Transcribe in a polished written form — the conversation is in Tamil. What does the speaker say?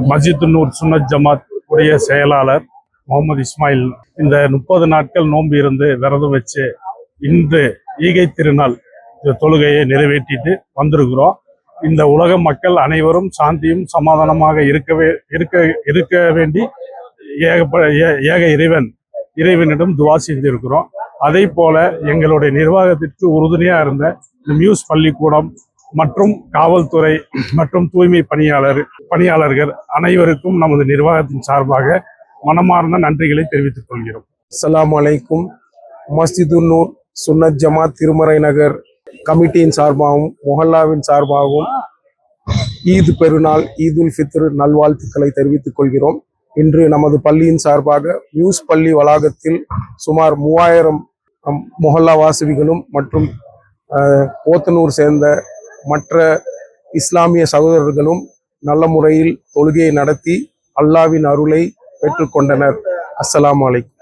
மஸ்ஜித் நூர் சுன்னத் ஜமாத் உடைய செயலாளர் முகமது இஸ்மாயில் இந்த 30 நாட்கள் நோன்பு இருந்து விரதம் வச்சு இன்று ஈகை திருநாள் தொழுகையை நிறைவேற்றிட்டு வந்திருக்கிறோம். இந்த உலக மக்கள் அனைவரும் சாந்தியும் சமாதானமாக இருக்க வேண்டி ஏக இறைவனிடம் துவா செஞ்சிருக்கிறோம். அதே போல எங்களுடைய நிர்வாகத்திற்கு உறுதுணையா இருந்த இந்த மியூஸ் பள்ளிக்கூடம் மற்றும் காவல்துறை மற்றும் தூய்மை பணியாளர்கள் அனைவருக்கும் நமது நிர்வாகத்தின் சார்பாக மனமார்ந்த நன்றிகளை தெரிவித்துக் கொள்கிறோம். அஸ்ஸலாமு அலைக்கும். மஸ்ஜித் நூர் சுன்னத் ஜமாத் திருமறை நகர் கமிட்டியின் சார்பாகவும் மொஹல்லாவின் சார்பாகவும் ஈத் பெருநாள் ஈதுல் ஃபித்ர் நல்வாழ்த்துக்களை தெரிவித்துக் கொள்கிறோம். இன்று நமது பள்ளியின் சார்பாக மியூஸ் பள்ளி வளாகத்தில் சுமார் 3000 மொஹல்லா வாசிகளும் மற்றும் போத்தனூர் சேர்ந்த மற்ற இஸ்லாமிய சகோதரர்களும் நல்ல முறையில் தொழுகையை நடத்தி அல்லாவின் அருளை பெற்றுக்கொண்டனர். அஸ்ஸலாமு அலைக்கும்.